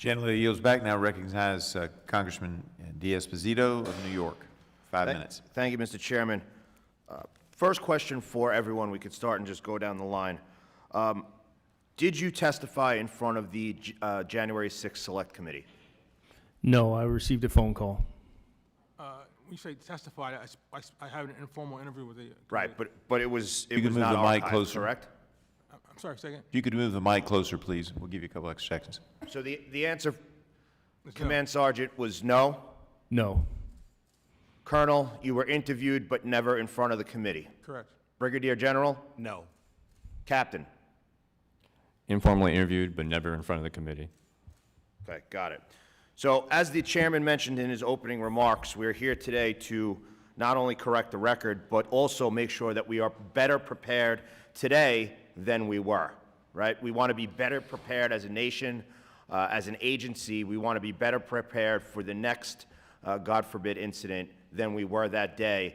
Gentleman yields back, now recognize Congressman D'Esposito of New York. 5 minutes. Thank you, Mr. Chairman. First question for everyone. We could start and just go down the line. Did you testify in front of the January 6th Select Committee? No, I received a phone call. When you say testified, I had an informal interview with the committee. Right, but it was You can move not the mic archived, closer. correct? I'm sorry, say again? If you could move the mic closer, please. We'll give you a couple extra seconds. So the answer, It's Command Sergeant, was no. No. Colonel, you were interviewed but never in front of the committee. No. Correct. Brigadier General? No. Captain? Informally interviewed, but never in front of the committee. Okay, got it. So as the chairman mentioned in his opening remarks, we're here today to not only correct the record, but also make sure that we are better prepared today than we were, right? We want to be better prepared as a nation, as an agency. We want to be better prepared for the next, God forbid, incident than we were that day,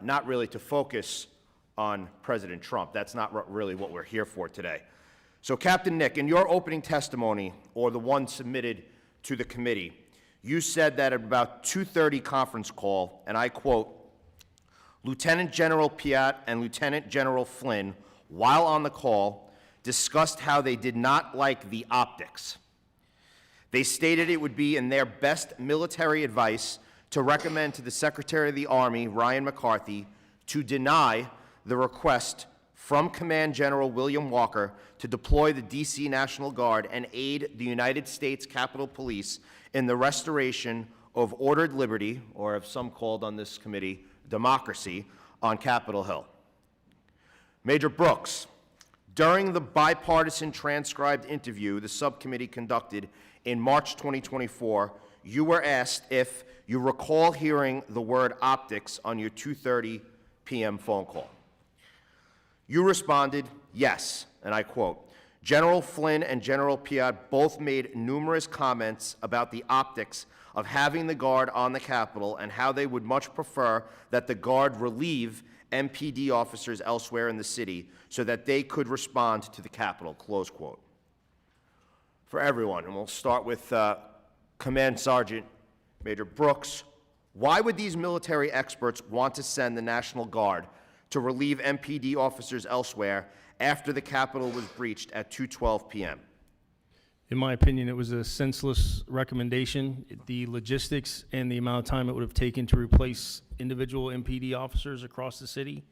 not really to focus on President Trump. That's not really what we're here for today. So, Captain Nick, in your opening testimony, or the one submitted to the committee, you said that at about 2:30 conference call, and I quote, Lieutenant General Piat and Lieutenant General Flynn, while on the call, discussed how they did not like the optics. They stated it would be in their best military advice to recommend to the Secretary of the Army, Ryan McCarthy, to deny the request from Command General William Walker to deploy the D.C. National Guard and aid the United States Capitol Police in the restoration of ordered liberty, or as some called on this committee, democracy, on Capitol Hill. Major Brooks, during the bipartisan transcribed interview the subcommittee conducted in March 2024, you were asked if you recall hearing the word optics on your 2:30 p.m. phone call. You responded, yes, and I quote, General Flynn and General Piat both made numerous comments about the optics of having the Guard on the Capitol and how they would much prefer that the Guard relieve MPD officers elsewhere in the city so that they could respond to the Capitol, close quote. For everyone, and we'll start with Command Sergeant Major Brooks, why would these military experts want to send the National Guard to relieve MPD officers elsewhere after the Capitol was breached at 2:12 p.m.? In my opinion, it was a senseless recommendation. The logistics and the amount of time it would have taken to replace individual MPD officers across the city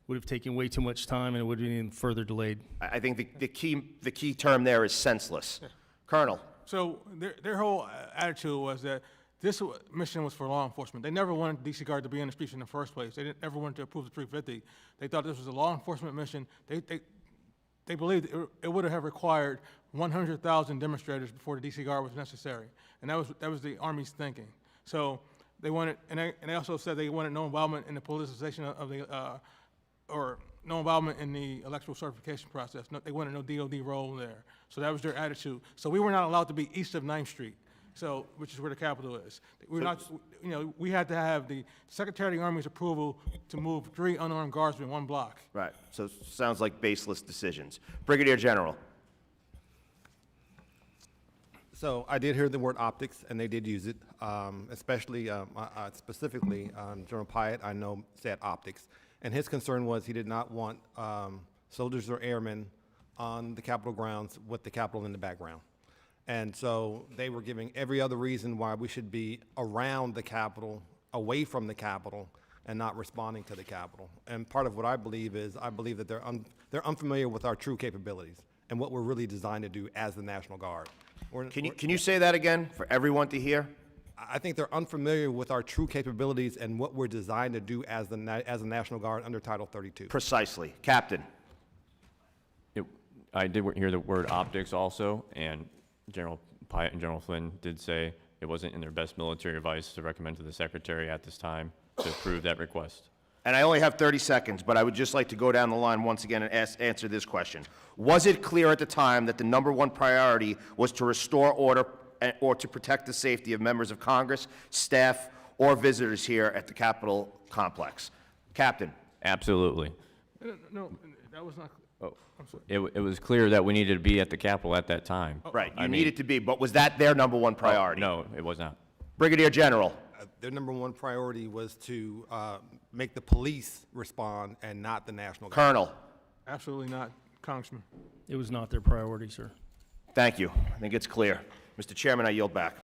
would have taken way too much time, and it would have been even further delayed. I think the key term there is senseless. Colonel. So their whole attitude was that this mission was for law enforcement. They never wanted D.C. Guard to be in the streets in the first place. They didn't ever want to approve the 350. They thought this was a law enforcement mission. They believed it would have required 100,000 demonstrators before the D.C. Guard was necessary, and that was the Army's thinking. So they wanted, and they also said they wanted no involvement in the politicization of the, or no involvement in the electoral certification process. No, they wanted no DOD role there. So that was their attitude. So we were not allowed to be east of 9th Street. So, which is where the Capitol is. We're not, you know, we had to have the Secretary of the Army's approval to move 3 unarmed guardsmen in 1 block. Right, so sounds like baseless decisions. Brigadier General. So I did hear the word optics, and they did use it, especially, specifically, General Piat, I know, said optics. And his concern was he did not want soldiers or airmen on the Capitol grounds with the Capitol in the background. And so they were giving every other reason why we should be around the Capitol, away from the Capitol, and not responding to the Capitol. And part of what I believe is, I believe that they're unfamiliar with our true capabilities and what we're really designed to do as the National Guard. Can you say that again for everyone to hear? I think they're unfamiliar with our true capabilities and what we're designed to do as the National Guard under Title 32. Precisely. Captain. I did hear the word optics also, and General Piat and General Flynn did say it wasn't in their best military advice to recommend to the Secretary at this time to approve that request. And I only have 30 seconds, but I would just like to go down the line once again and answer this question. Was it clear at the time that the #1 priority was to restore order or to protect the safety of members of Congress, staff, or visitors here at the Capitol complex? Captain. Absolutely. No, that was not. It was clear that we needed to be at the Capitol at that time. Right, I you mean- needed to be, but was that their number one priority? No, it was not. Brigadier General, Their number one priority was to make the police respond and not the National Guard. Colonel, Absolutely not, Congressman. It was not their priority, sir. thank you. I think it's clear. Mr. Chairman, I yield back.